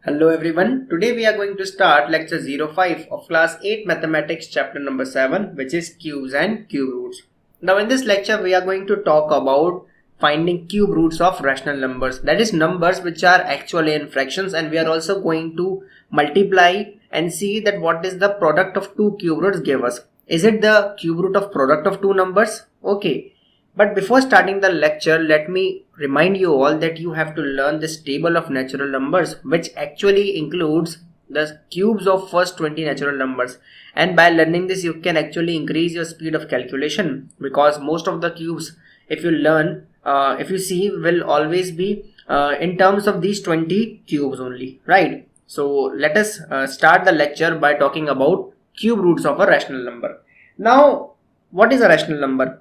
Hello everyone, today we are going to start lecture 05 of class 8 mathematics chapter number 7, which is cubes and cube roots. Now in this lecture we are going to talk about finding cube roots of rational numbers, that is numbers which are actually in fractions, and we are also going to multiply and see that what is the product of two cube roots give us. Is it the cube root of product of two numbers? Okay. But before starting the lecture, let me remind you all that you have to learn this table of natural numbers, which actually includes the cubes of first 20 natural numbers. And by learning this, you can actually increase your speed of calculation, because most of the cubes, if you learn, if you see, will always be in terms of these 20 cubes only, right? So let us start the lecture by talking about cube roots of a rational number. Now, what is a rational number?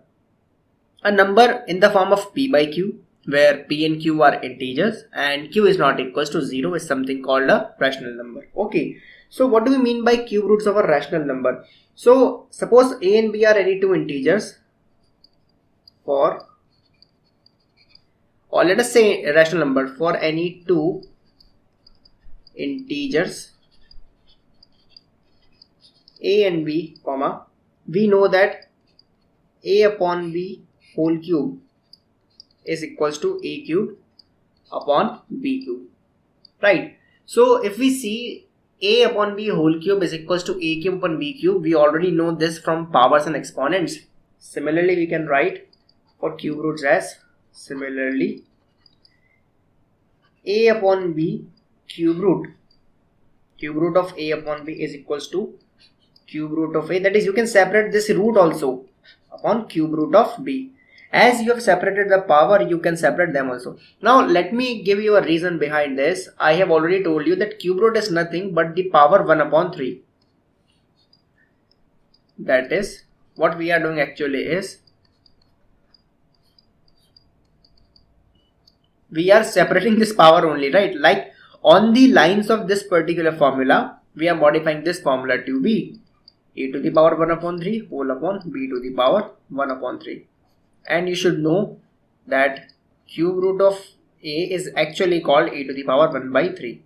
A number in the form of p by q, where p and q are integers and q is not equals to 0, is something called a rational number. Okay, so what do we mean by cube roots of a rational number? So suppose a and b are any two integers for, or let us say a rational number for any two integers a and b, comma, we know that a upon b whole cube is equals to a cube upon b cube, right? So if we see a upon b whole cube is equals to a cube upon b cube, we already know this from powers and exponents. Similarly, we can write for cube roots as similarly a upon b cube root of a upon b is equals to cube root of a, that is, you can separate this root also upon cube root of b. As you have separated the power, you can separate them also. Now let me give you a reason behind this. I have already told you that cube root is nothing but the power 1 upon 3. That is, what we are doing actually is, we are separating this power only, right? Like on the lines of this particular formula, we are modifying this formula to be a to the power 1 upon 3 whole upon b to the power 1 upon 3. And you should know that cube root of a is actually called a to the power 1 by 3.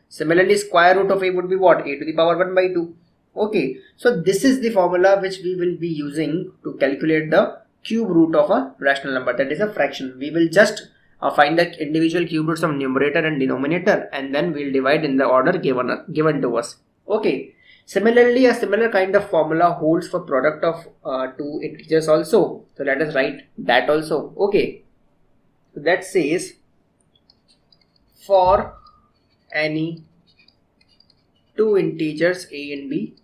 Similarly, square root of a would be what? A to the power 1 by 2. Okay, so this is the formula which we will be using to calculate the cube root of a rational number, that is a fraction. We will just find the individual cube roots of numerator and denominator, and then we'll divide in the order given to us. Okay. Similarly, a similar kind of formula holds for product of two integers also. So let us write that also. Okay. So that says for any two integers a and b,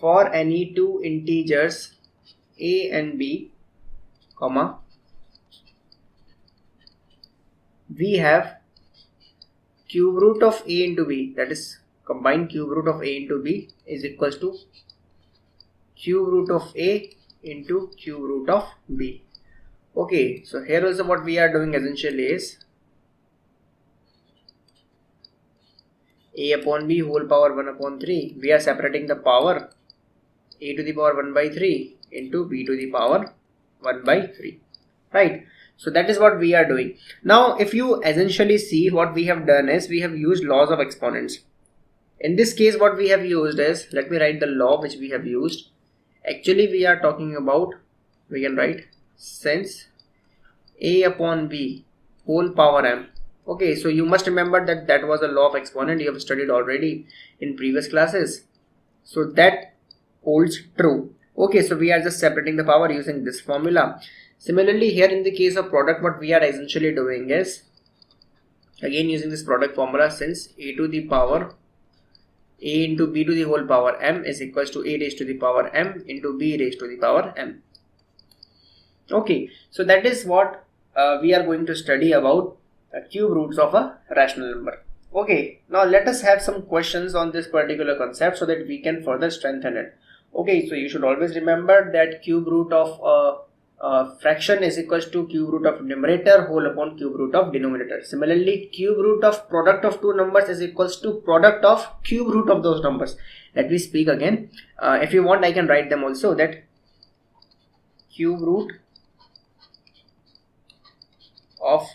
for any two integers a and b, comma, we have cube root of a into b, that is combined cube root of a into b is equals to cube root of a into cube root of b. Okay, so here also what we are doing essentially is a upon b whole power 1 upon 3. We are separating the power a to the power 1 by 3 into b to the power 1 by 3, right? So that is what we are doing. Now if you essentially see, what we have done is we have used laws of exponents. In this case, what we have used is, let me write the law which we have used. Actually we are talking about, we can write since a upon b whole power m. Okay, so you must remember that that was a law of exponent, you have studied already in previous classes. So that holds true. Okay, so we are just separating the power using this formula. Similarly, here in the case of product, what we are essentially doing is, again using this product formula, since a to the power a into b to the whole power m is equals to a raised to the power m into b raised to the power m. Okay, so that is what we are going to study about cube roots of a rational number. Okay, now let us have some questions on this particular concept so that we can further strengthen it. Okay, so you should always remember that cube root of fraction is equals to cube root of numerator whole upon cube root of denominator. Similarly, cube root of product of two numbers is equals to product of cube root of those numbers. Let me speak again. If you want, I can write them also, that cube root of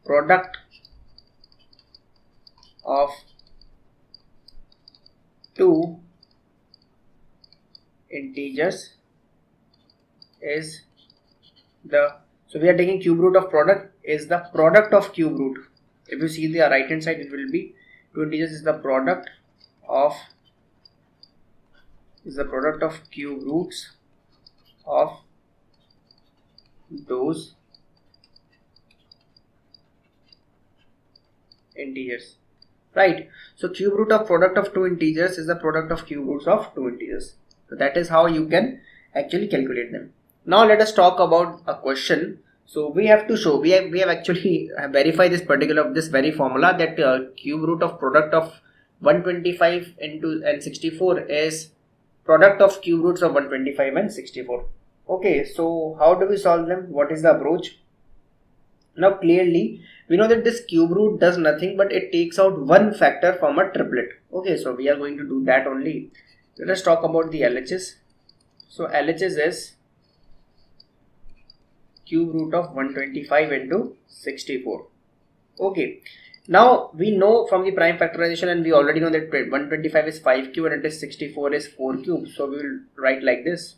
product of two integers is the, so we are taking cube root of product is the product of cube root. If you see the right hand side, it will be two integers is the product of cube roots of those integers, right? So cube root of product of two integers is the product of cube roots of two integers. So that is how you can actually calculate them. Now let us talk about a question. So we have to show, we have actually verified this very formula that cube root of product of 125 and 64 is product of cube roots of 125 and 64. Okay, so how do we solve them? What is the approach? Now clearly we know that this cube root does nothing but it takes out one factor from a triplet. Okay, so we are going to do that only. Let us talk about the LHS. So LHS is cube root of 125 into 64. Okay, now we know from the prime factorization, and we already know that 125 is 5 cube and it is 64 is 4 cube. So we will write like this: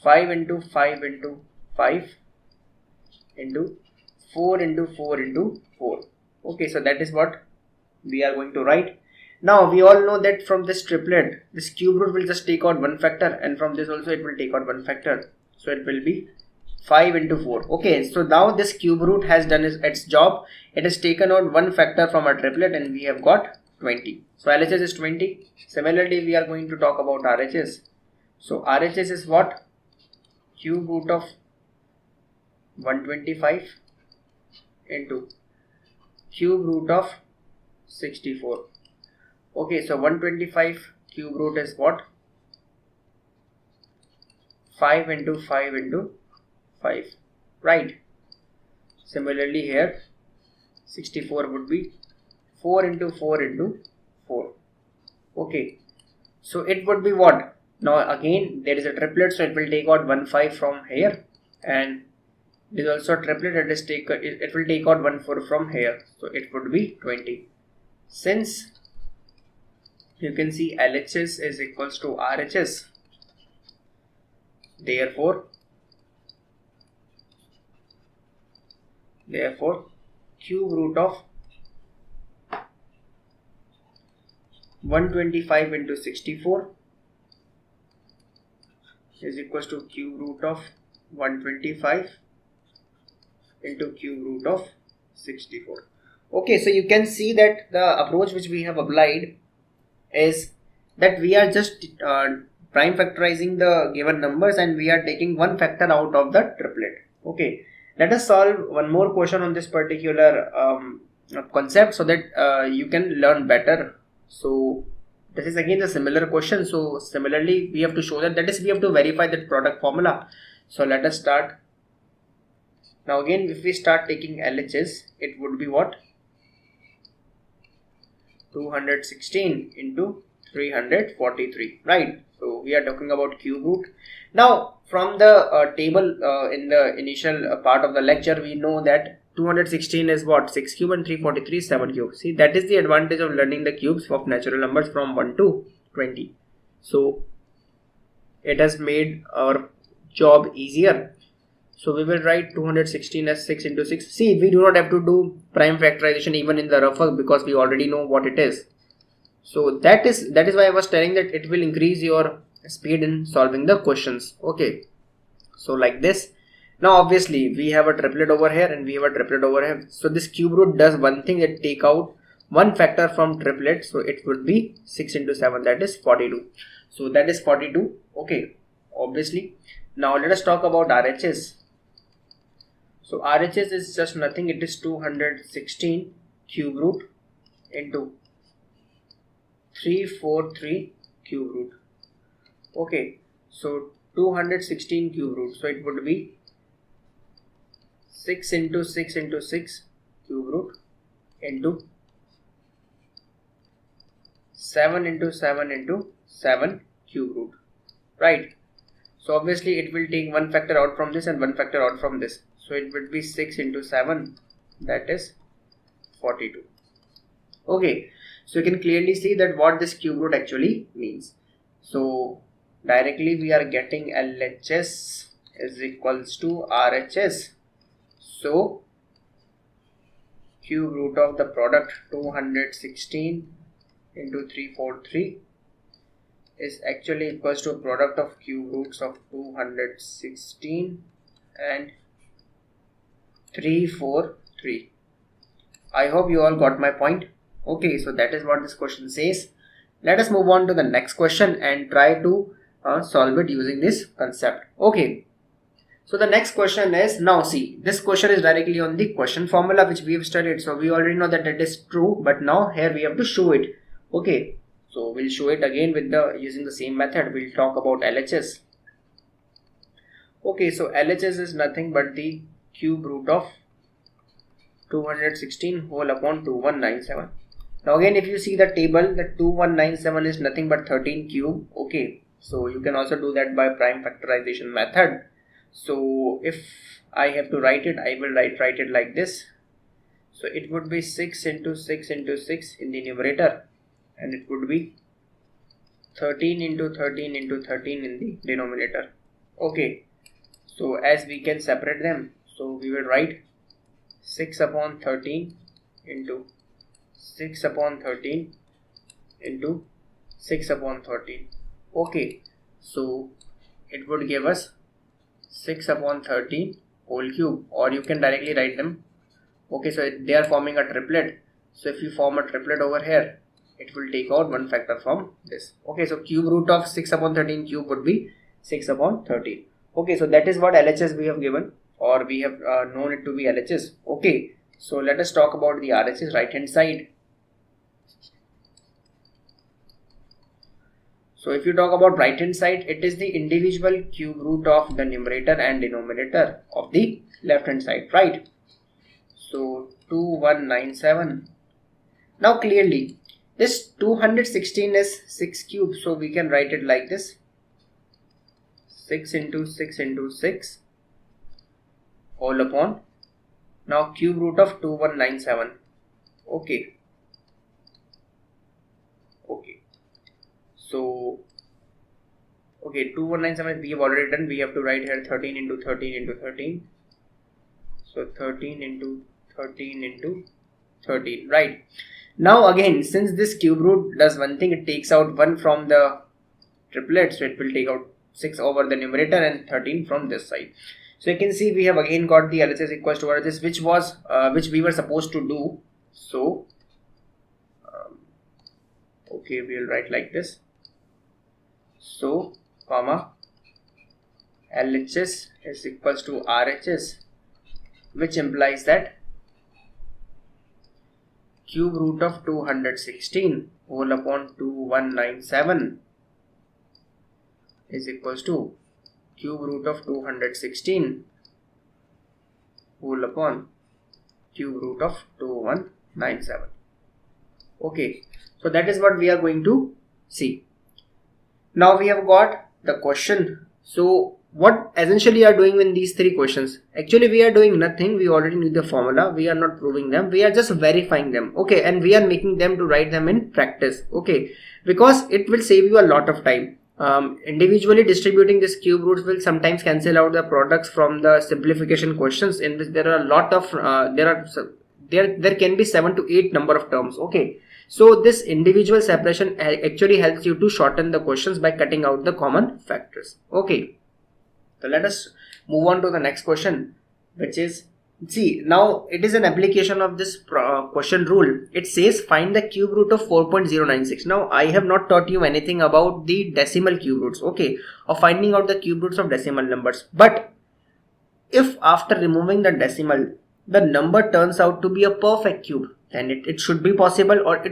5 into 5 into 5 into 4 into 4 into 4. Okay, so that is what we are going to write. Now we all know that from this triplet, this cube root will just take out one factor, and from this also it will take out one factor. So it will be 5 into 4. Okay, so now this cube root has done its job. It has taken out one factor from a triplet and we have got 20. So LHS is 20. Similarly, we are going to talk about RHS. So RHS is what? Cube root of 125 into cube root of 64. Okay, so 125 cube root is what? 5 into 5 into 5, right? Similarly here 64 would be 4 into 4 into 4. Okay, so it would be what? Now again there is a triplet, so it will take out 1 5 from here, and there is also a triplet, it will take out 1 4 from here, so it would be 20. Since you can see LHS is equals to RHS, therefore cube root of 125 into 64 is equals to cube root of 125 into cube root of 64. Okay, so you can see that the approach which we have applied is that we are just prime factorizing the given numbers and we are taking one factor out of the triplet. Okay, let us solve one more question on this particular concept so that you can learn better. So this is again a similar question. So similarly we have to show that we have to verify that product formula. So let us start. Now again if we start taking LHS, it would be what? 216 into 343, right? So we are talking about cube root. Now from the table in the initial part of the lecture, we know that 216 is what? 6 cube and 343 is 7 cube. See, that is the advantage of learning the cubes of natural numbers from 1 to 20. So it has made our job easier. So we will write 216 as 6 into 6. See, we do not have to do prime factorization even in the rougher because we already know what it is. So that is why I was telling that it will increase your speed in solving the questions. Okay, so like this. Now obviously we have a triplet over here and we have a triplet over here. So this cube root does one thing, that take out one factor from triplet. So it would be 6 into 7, that is 42. So that is 42. Okay, obviously. Now let us talk about RHS. So RHS is just nothing, it is 216 cube root into 343 cube root. Okay, so 216 cube root, so it would be 6 into 6 into 6 cube root into 7 into 7 into 7 cube root, right? So obviously it will take one factor out from this and one factor out from this. So it would be 6 into 7, that is 42. Okay, so you can clearly see that what this cube root actually means. So directly we are getting LHS is equals to RHS. So cube root of the product 216 into 343 is actually equals to a product of cube roots of 216 and 343. I hope you all got my point. Okay, so that is what this question says. Let us move on to the next question and try to solve it using this concept. Okay, so the next question is, now see, this question is directly on the question formula which we have studied. So we already know that it is true, but now here we have to show it. Okay, so we'll show it again with the using the same method. We'll talk about LHS. Okay, so LHS is nothing but the cube root of 216 whole upon 2197. Now again, if you see the table, the 2197 is nothing but 13 cube. Okay, so you can also do that by prime factorization method. So if I have to write it, I will write it like this. So it would be 6 into 6 into 6 in the numerator, and it would be 13 into 13 into 13 in the denominator. Okay, so as we can separate them, so we will write 6 upon 13 into 6 upon 13 into 6 upon 13. Okay, so it would give us 6 upon 13 whole cube, or you can directly write them. Okay, so they are forming a triplet. So if you form a triplet over here, it will take out one factor from this. Okay, so cube root of 6 upon 13 cube would be 6 upon 13. Okay, so that is what LHS we have given, or we have known it to be LHS. Okay, so let us talk about the RHS right hand side. So if you talk about right hand side, it is the individual cube root of the numerator and denominator of the left hand side, right? So 2197. Now clearly this 216 is 6 cube, so we can write it like this: 6 into 6 into 6 whole upon, now cube root of 2197. Okay, so okay, 2197 we have already done. We have to write here 13 into 13 into 13. So 13 into 13 into 13, right? Now again, since this cube root does one thing, it takes out 1 from the triplet, so it will take out 6 over the numerator and 13 from this side. So you can see we have again got the LHS equals to RHS, which we were supposed to do. So okay, we will write like this. So comma LHS is equals to RHS, which implies that cube root of 216 whole upon 2197 is equals to cube root of 216 whole upon cube root of 2197. Okay, so that is what we are going to see. Now we have got the question. So what essentially are doing in these three questions? Actually we are doing nothing. We already knew the formula. We are not proving them. We are just verifying them. Okay, and we are making them to write them in practice. Okay, because it will save you a lot of time. Individually distributing this cube roots will sometimes cancel out the products from the simplification questions, in which there are a lot of there can be 7 to 8 number of terms. Okay, so this individual separation actually helps you to shorten the questions by cutting out the common factors. Okay, so let us move on to the next question, which is, see, now it is an application of this question rule. It says find the cube root of 4.096. Now I have not taught you anything about the decimal cube roots, okay, or finding out the cube roots of decimal numbers. But if after removing the decimal the number turns out to be a perfect cube, then it should be possible, or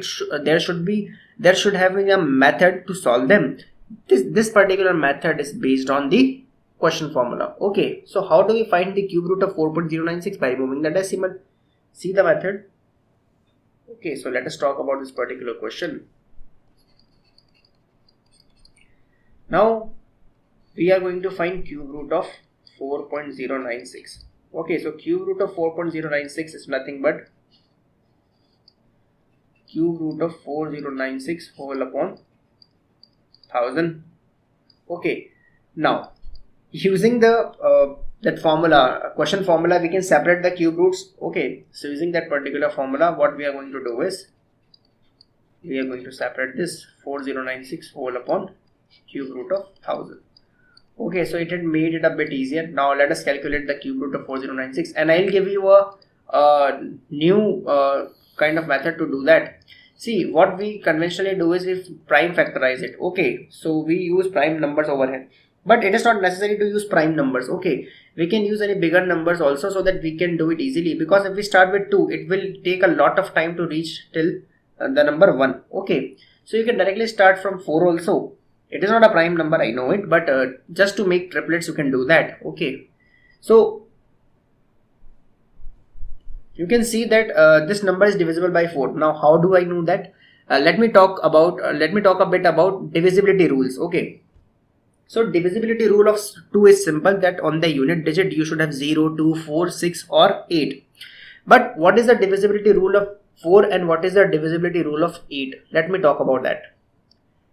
there should have been a method to solve them. This particular method is based on the question formula. Okay, so how do we find the cube root of 4.096? By removing the decimal. See the method. Okay, so let us talk about this particular question. Now we are going to find cube root of 4.096. Okay, so cube root of 4.096 is nothing but cube root of 4096 whole upon 1000. Okay, now using the that formula, question formula, we can separate the cube roots. Okay, so using that particular formula, what we are going to do is we are going to separate this 4096 whole upon cube root of 1000. Okay, so it had made it a bit easier. Now let us calculate the cube root of 4096, and I'll give you a new kind of method to do that. See, what we conventionally do is we prime factorize it. Okay, so we use prime numbers over here, but it is not necessary to use prime numbers. Okay, we can use any bigger numbers also, so that we can do it easily, because if we start with 2, it will take a lot of time to reach till the number 1. Okay, so you can directly start from 4 also. It is not a prime number, I know it, but just to make triplets you can do that. Okay, so you can see that this number is divisible by 4. Now how do I know that? Let me talk a bit about divisibility rules. Okay, so divisibility rule of 2 is simple, that on the unit digit you should have 0, 2, 4, 6 or 8. But what is the divisibility rule of 4 and what is the divisibility rule of 8? Let me talk about that.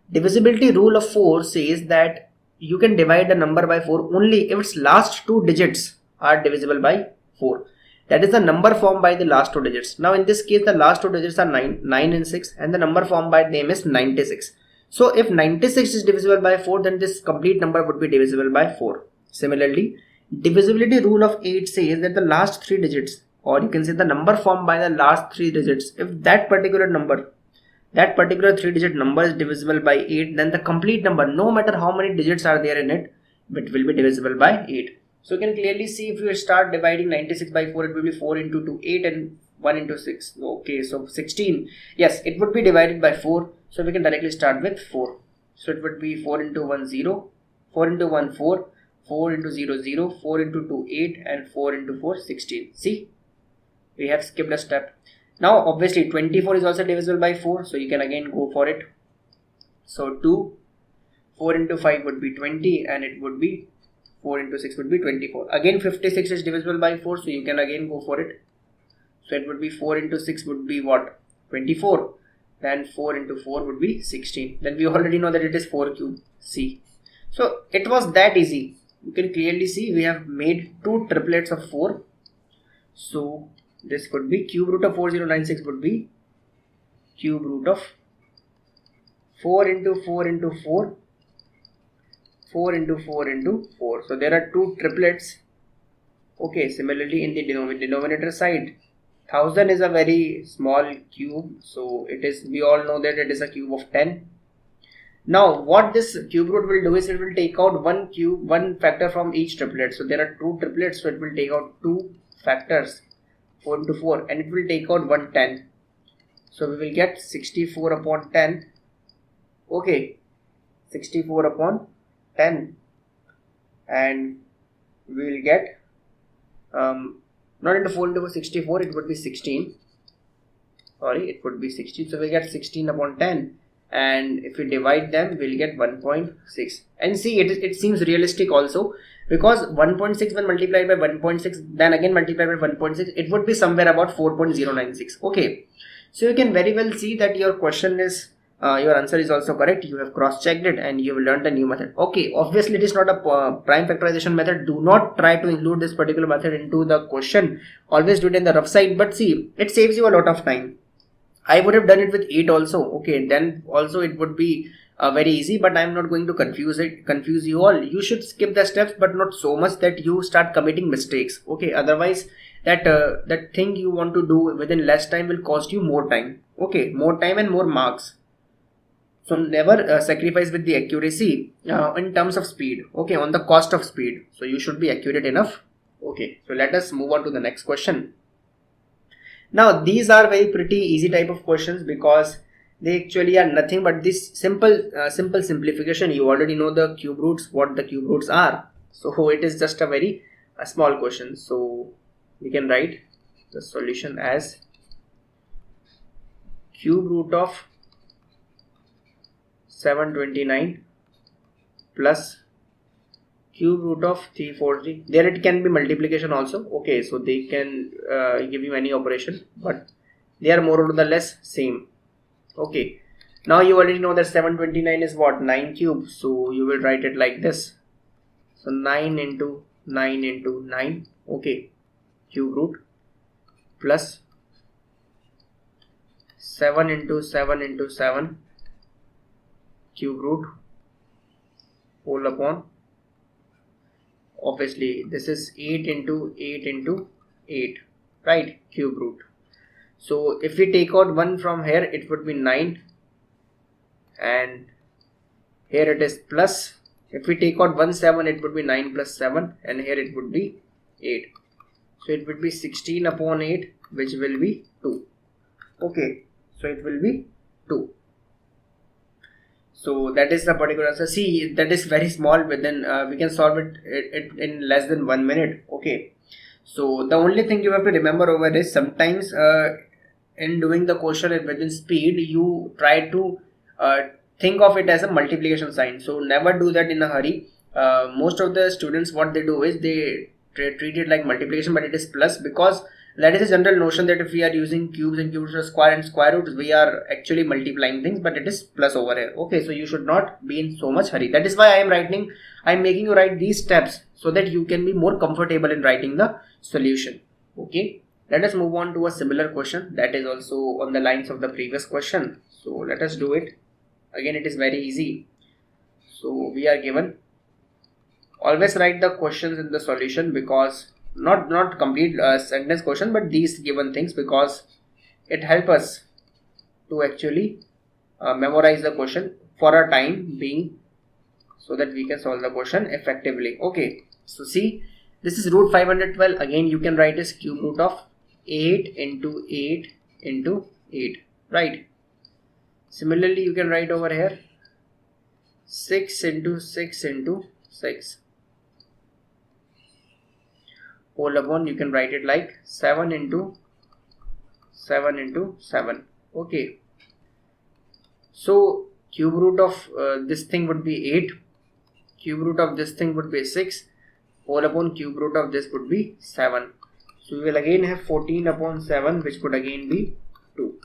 Divisibility rule of 4 says that you can divide a number by 4 only if its last 2 digits are divisible by 4. That is the number formed by the last 2 digits. Now in this case the last 2 digits are 9 and 6, and the number formed by them is 96. So if 96 is divisible by 4, then this complete number would be divisible by 4. Similarly, divisibility rule of 8 says that the last 3 digits, or you can say the number formed by the last 3 digits, if that particular 3-digit number is divisible by 8, then the complete number, no matter how many digits are there in it, it will be divisible by 8. So you can clearly see, if you start dividing 96 by 4, it will be 4 into 2, 8, and 1 into 6. Okay, so 16. Yes, it would be divided by 4. So we can directly start with 4. So it would be 4 into 1, 0, 4 into 1, 4, 4 into 0, 0, 4 into 2, 8, and 4 into 4, 16. See, we have skipped a step. Now obviously 24 is also divisible by 4, so you can again go for it. So 4 into 5 would be 20, and it would be 4 into 6 would be 24. Again 56 is divisible by 4, so you can again go for it. So it would be 4 into 6 would be what? 24. Then 4 into 4 would be 16. Then we already know that it is 4 cube. See. So it was that easy. You can clearly see we have made 2 triplets of 4. So this could be cube root of 4096 would be cube root of 4 into 4 into 4, 4 into 4 into 4. So there are 2 triplets. Okay, similarly in the denominator side, 1000 is a very small cube, so it is, we all know that it is a cube of 10. Now what this cube root will do is it will take out one factor from each triplet. So there are 2 triplets, so it will take out 2 factors, 4 into 4, and it will take out 110. So we will get 64 upon 10. Okay, 64 upon 10, and we will get not into 4 into 64, it would be 16. Sorry, it would be 16. So we get 16 upon 10, and if we divide them, we'll get 1.6. And see, it seems realistic also, because 1.6 when multiplied by 1.6, then again multiplied by 1.6, it would be somewhere about 4.096. Okay, so you can very well see that your question is your answer is also correct. You have cross-checked it and you have learned a new method. Okay, obviously it is not a prime factorization method. Do not try to include this particular method into the question. Always do it in the rough side, but see, it saves you a lot of time. I would have done it with 8 also. Okay, then also it would be very easy, but I am not going to confuse you all. You should skip the steps, but not so much that you start committing mistakes. Okay, otherwise that thing you want to do within less time will cost you more time. Okay, more time and more marks. So never sacrifice with the accuracy in terms of speed. Okay, on the cost of speed. So you should be accurate enough. Okay, so let us move on to the next question. Now these are very pretty easy type of questions, because they actually are nothing but this simple simplification. You already know the cube roots, what the cube roots are. So it is just a very small question. So we can write the solution as cube root of 729 plus cube root of 343. There it can be multiplication also. Okay, so they can give you any operation, but they are more or less same. Okay, now you already know that 729 is what? 9 cube. So you will write it like this. So 9 into 9 into 9, okay, cube root, plus 7 into 7 into 7 cube root, whole upon, obviously this is 8 into 8 into 8, right, cube root. So if we take out 1 from here, it would be 9, and here it is plus. If we take out 1 7, it would be 9 plus 7, and here it would be 8. So it would be 16 upon 8, which will be 2. Okay, so it will be 2. So that is the particular answer. See, that is very small, but then we can solve it in less than 1 minute. Okay, so the only thing you have to remember over is sometimes in doing the question within speed, you try to think of it as a multiplication sign. So never do that in a hurry. Most of the students, what they do is they treat it like multiplication, but it is plus, because that is a general notion that if we are using cubes and cubes or square and square roots, we are actually multiplying things, but it is plus over here. Okay, so you should not be in so much hurry. That is why I am making you write these steps so that you can be more comfortable in writing the solution. Okay, let us move on to a similar question that is also on the lines of the previous question. So let us do it. Again, it is very easy. So we are given, always write the questions in the solution, because not complete sentence question, but these given things, because it helps us to actually memorize the question for a time being, so that we can solve the question effectively. Okay, so see, this is root 512. Again, you can write as cube root of 8 into 8 into 8, right? Similarly, you can write over here 6 into 6 into 6, whole upon, you can write it like 7 into 7 into 7. Okay, so cube root of this thing would be 8, cube root of this thing would be 6, whole upon cube root of this would be 7. So we will again have 14 upon 7, which would again be 2.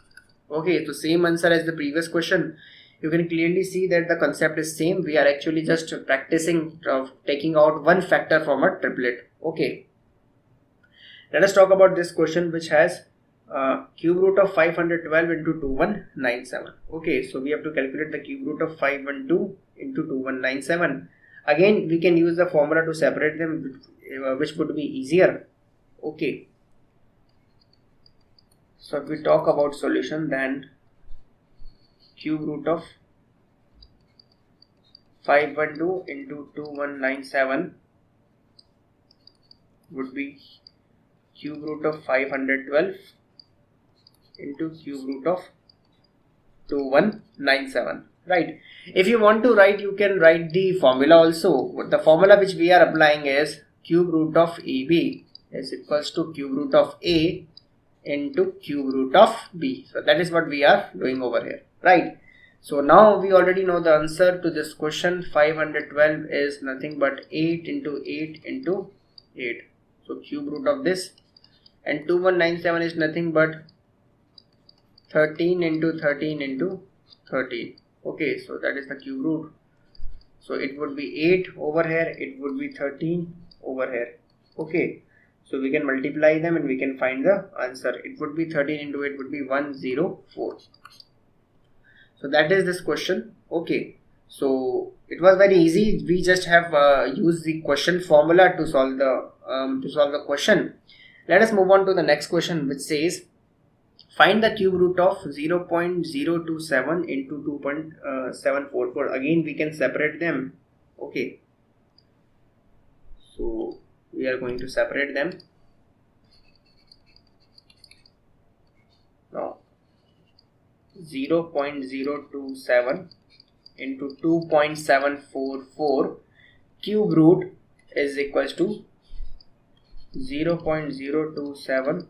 Okay, so same answer as the previous question. You can clearly see that the concept is same. We are actually just practicing taking out one factor from a triplet. Okay, let us talk about this question, which has cube root of 512 into 2197. Okay, so we have to calculate the cube root of 512 into 2197. Again, we can use the formula to separate them, which would be easier. Okay, so if we talk about solution, then cube root of 512 into 2197 would be cube root of 512 into cube root of 2197, right? If you want to write, you can write the formula also. The formula which we are applying is cube root of AB is equals to cube root of A into cube root of B. So that is what we are doing over here, right? So now we already know the answer to this question. 512 is nothing but 8 into 8 into 8. So cube root of this, and 2197 is nothing but 13 into 13 into 13. Okay, so that is the cube root. So it would be 8 over here, it would be 13 over here. Okay, so we can multiply them and we can find the answer. It would be 13 into 8 would be 104. So that is this question. Okay, so it was very easy. We just have used the question formula to solve the question. Let us move on to the next question, which says find the cube root of 0.027 into 2.744. Again, we can separate them. Okay, so we are going to separate them now. 0.027 into 2.744 cube root is equals to 0.027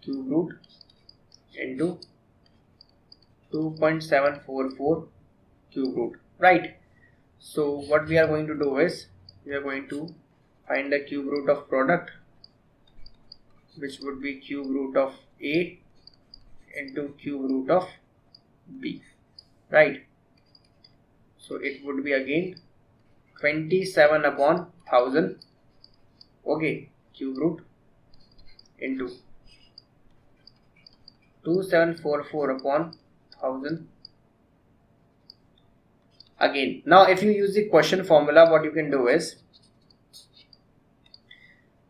cube root into 2.744 cube root, right? So what we are going to do is we are going to find the cube root of product, which would be cube root of A into cube root of B, right? So it would be again 27 upon 1000, okay, cube root into 2744 upon 1000. Again, now if you use the quotient formula, what you can do is,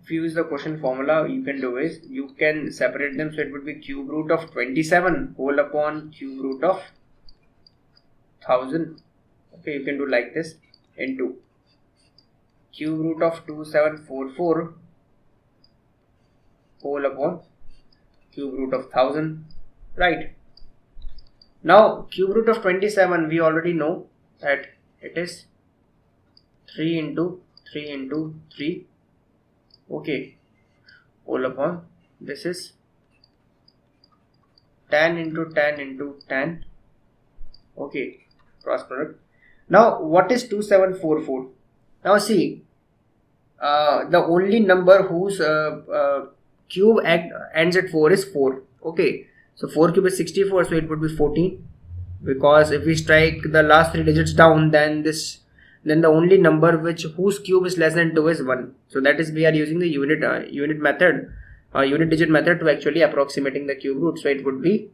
if you use the quotient formula, you can separate them. So it would be cube root of 27 whole upon cube root of 1000. Okay, you can do like this, into cube root of 2744 whole upon cube root of 1000, right? Now cube root of 27, we already know that it is 3 into 3 into 3, okay, whole upon, this is 10 into 10 into 10, okay, cross product. Now what is 2744? Now see, the only number whose cube ends at 4 is 4, okay, so 4 cube is 64, so it would be 14, because if we strike the last 3 digits down, then the only number whose cube is less than 2 is 1. So that is, we are using the unit digit method to actually approximating the cube root. So it would be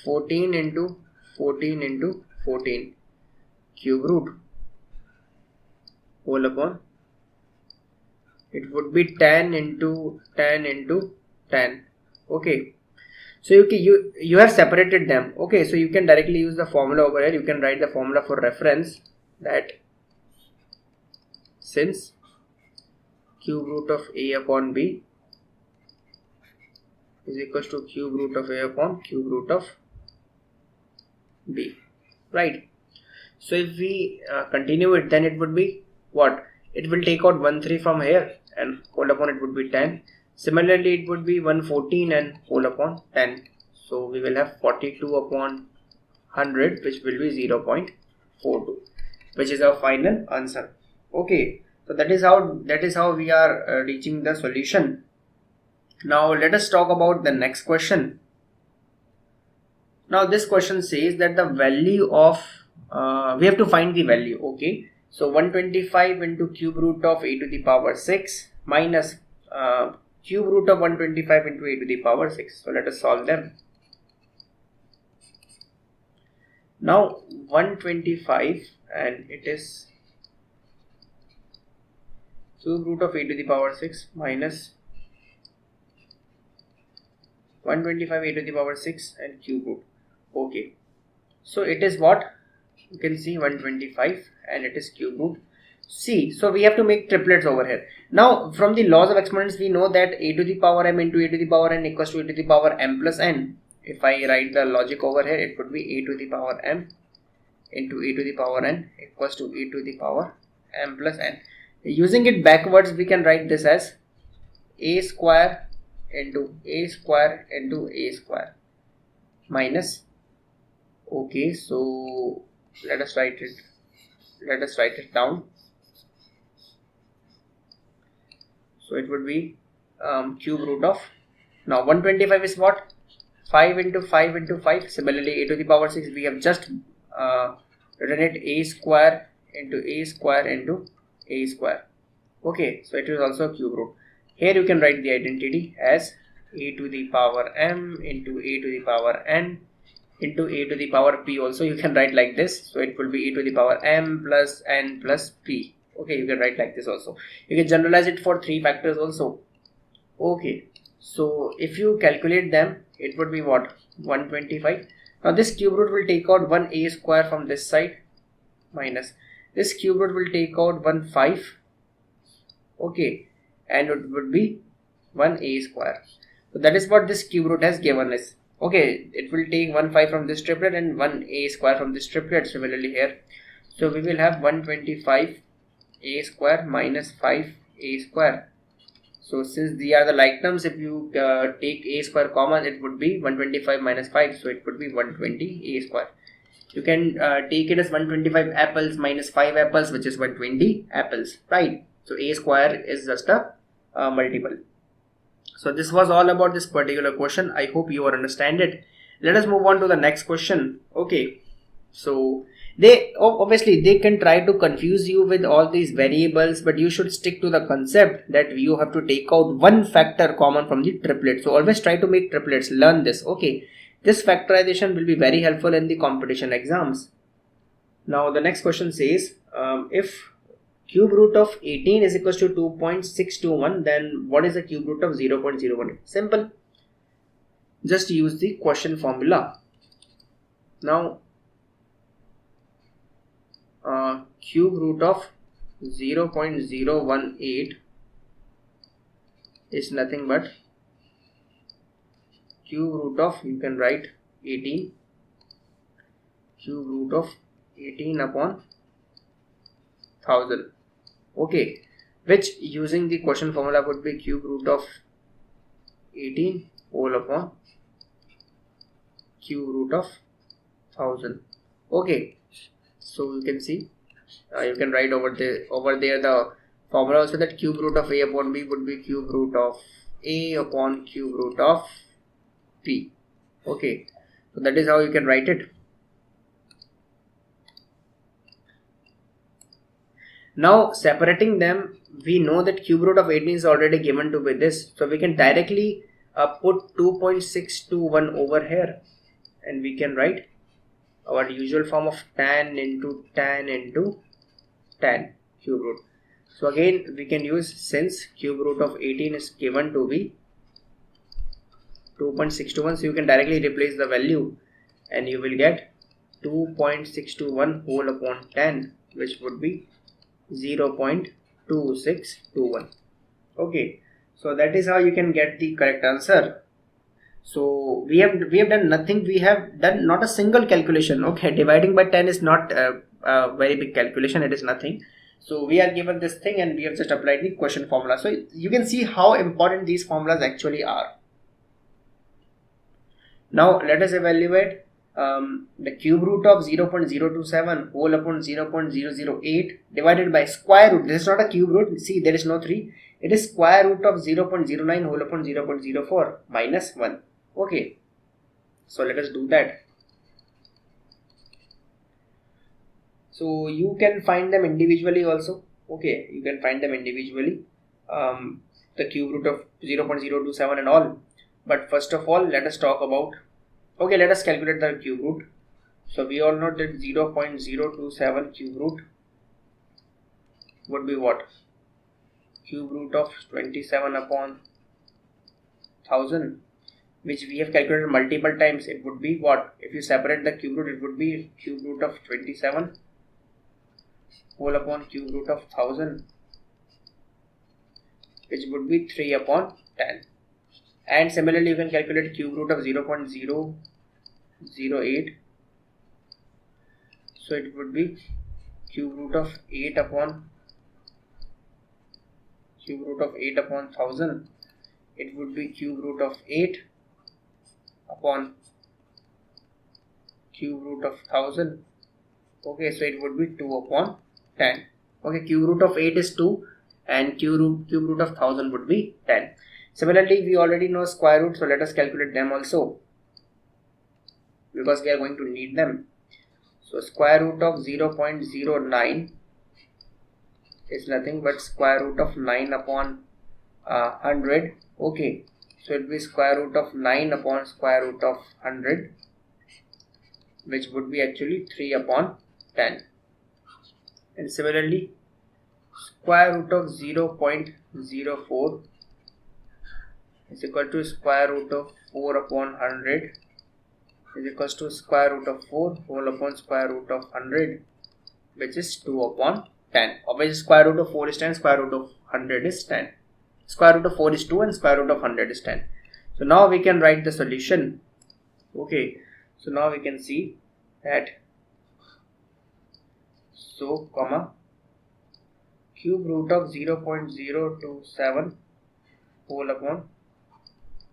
14 into 14 into 14 cube root whole upon, it would be 10 into 10 into 10, okay. So you have separated them, okay, so you can directly use the formula over here. You can write the formula for reference, that since cube root of a upon b is equals to cube root of a upon cube root of b, right? So if we continue it, then it would be what? It will take out 1 3 from here and whole upon it would be 10. Similarly, it would be 114 and whole upon 10. So we will have 42 upon 100, which will be 0.42, which is our final answer. Okay, so that is how we are reaching the solution. Now let us talk about the next question. Now this question says that the value of we have to find the value, okay. So 125 into cube root of a to the power 6 minus cube root of 125 into a to the power 6. So let us solve them. Now 125, and it is cube root of a to the power 6 minus 125 a to the power 6 and cube root, okay. So it is what? You can see 125 and it is cube root. See, so we have to make triplets over here. Now from the laws of exponents, we know that a to the power m into a to the power n equals to a to the power m plus n. If I write the logic over here, it would be a to the power m into a to the power n equals to a to the power m plus n. Using it backwards, we can write this as a square into a square into a square minus, okay, so let us write it down. So it would be cube root of, now 125 is what? 5 into 5 into 5. Similarly, a to the power 6, we have just written it a square into a square into a square, okay, so it is also cube root. Here you can write the identity as a to the power m into a to the power n into a to the power p. Also you can write like this, so it will be e to the power m plus n plus p, okay. You can write like this also. You can generalize it for 3 factors also, okay. So if you calculate them, it would be what? 125. Now this cube root will take out 1 a square from this side minus this cube root will take out 1 5, okay, and it would be 1 a square. So that is what this cube root has given us, okay. It will take 1 5 from this triplet and 1 a square from this triplet. Similarly here, so we will have 125 a square minus 5 a square. So since these are the like terms, if you take a square common, it would be 125 minus 5, so it would be 120 a square. You can take it as 125 apples minus 5 apples, which is 120 apples, right? So a square is just a multiple. So this was all about this particular question. I hope you understand it. Let us move on to the next question. Okay, so they obviously they can try to confuse you with all these variables, but you should stick to the concept that you have to take out one factor common from the triplet. So always try to make triplets. Learn this. Okay, this factorization will be very helpful in the competition exams. Now the next question says, if cube root of 18 is equals to 2.621, then what is the cube root of 0.01? Simple. Just use the quotient formula. Now cube root of 0.018 is nothing but cube root of, you can write 18, cube root of 18 upon 1000. Okay, which using the quotient formula would be cube root of 18 whole upon cube root of 1000. Okay, so you can see, you can write over there the formula also, that cube root of a upon b would be cube root of a upon cube root of p. Okay, so that is how you can write it. Now separating them, we know that cube root of 18 is already given to be this, so we can directly put 2.621 over here, and we can write our usual form of tan into tan cube root. So again we can use, since cube root of 18 is given to be 2.621, so you can directly replace the value and you will get 2.621 whole upon 10, which would be 0.2621. Okay, so that is how you can get the correct answer. So we have done nothing, we have done not a single calculation. Okay, dividing by 10 is not a very big calculation, it is nothing. So we are given this thing and we have just applied the quotient formula. So you can see how important these formulas actually are. Now let us evaluate the cube root of 0.027 whole upon 0.008 divided by square root. This is not a cube root, see there is no 3, it is square root of 0.09 whole upon 0.04 minus 1. Okay, so let us do that. So you can find them individually also. Okay, you can find them individually, the cube root of 0.027 and all. But first of all, let us talk about, okay, let us calculate the cube root. So we all know that 0.027 cube root would be what? Cube root of 27 upon 1000, which we have calculated multiple times. It would be what? If you separate the cube root, it would be cube root of 27 whole upon cube root of 1000, which would be 3 upon 10. And similarly you can calculate cube root of 0.008, so it would be cube root of 8 upon 1000. It would be cube root of 8 upon cube root of 1000. Okay, so it would be 2 upon 10. Okay, cube root of 8 is 2 and cube root of 1000 would be 10. Similarly, we already know square root, so let us calculate them also, because we are going to need them. So square root of 0.09 is nothing but square root of 9 upon 100. Okay, so it will be square root of 9 upon square root of 100, which would be actually 3 upon 10. And similarly, square root of 0.04 is equal to square root of 4 upon 100 is equals to square root of 4 whole upon square root of 100, which is 2 upon 10. Obviously square root of 4 is 10, square root of 100 is 10. Square root of 4 is 2 and square root of 100 is 10. So now we can write the solution. Okay, so now we can see that, so comma cube root of 0.027 whole upon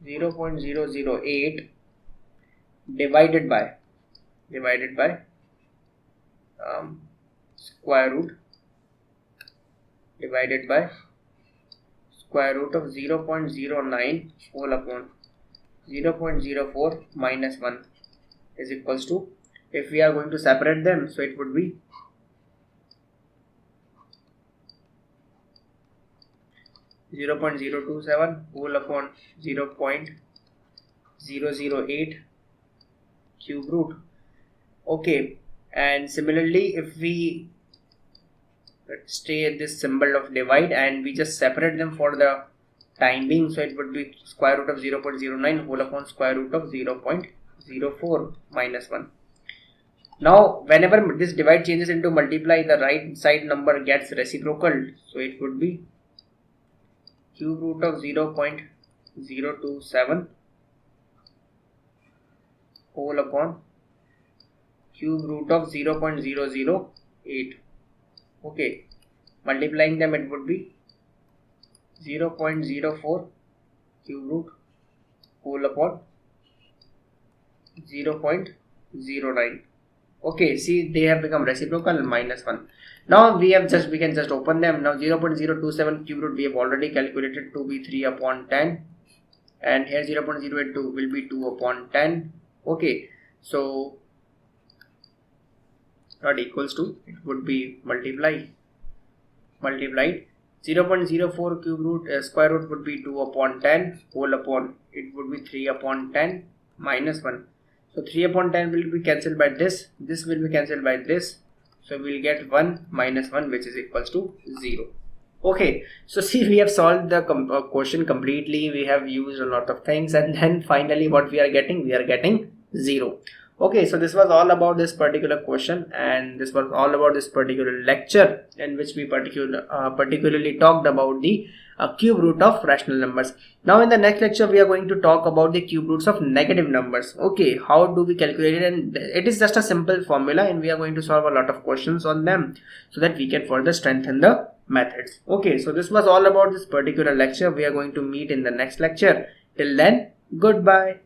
0.008 divided by square root divided by square root of 0.09 whole upon 0.04 minus 1. is equals to, if we are going to separate them, so it would be 0.027 whole upon 0.008 cube root. Okay, and similarly if we stay at this symbol of divide and we just separate them for the time being, so it would be square root of 0.09 whole upon square root of 0.04 minus 1. Now whenever this divide changes into multiply, the right side number gets reciprocal, so it would be cube root of 0.027 whole upon cube root of 0.008. Okay, multiplying them it would be 0.04 cube root whole upon 0.09. Okay, see, they have become reciprocal, minus 1. Now we can just open them. Now 0.027 cube root we have already calculated to be 3 upon 10, and here 0.082 will be 2 upon 10. Okay, so not equals to, it would be multiplied 0.04 cube root square root would be 2 upon 10 whole upon, it would be 3 upon 10 minus 1. So 3 upon 10 will be cancelled by this will be cancelled by this, so we will get 1 minus 1, which is equals to 0. Okay, so see, we have solved the question completely. We have used a lot of things, and then finally what we are getting 0. Okay, so this was all about this particular question, and this was all about this particular lecture in which we particularly talked about the cube root of rational numbers. Now in the next lecture we are going to talk about the cube roots of negative numbers. Okay, how do we calculate it? And it is just a simple formula, and we are going to solve a lot of questions on them so that we can further strengthen the methods. Okay, so this was all about this particular lecture. We are going to meet in the next lecture. Till then, goodbye.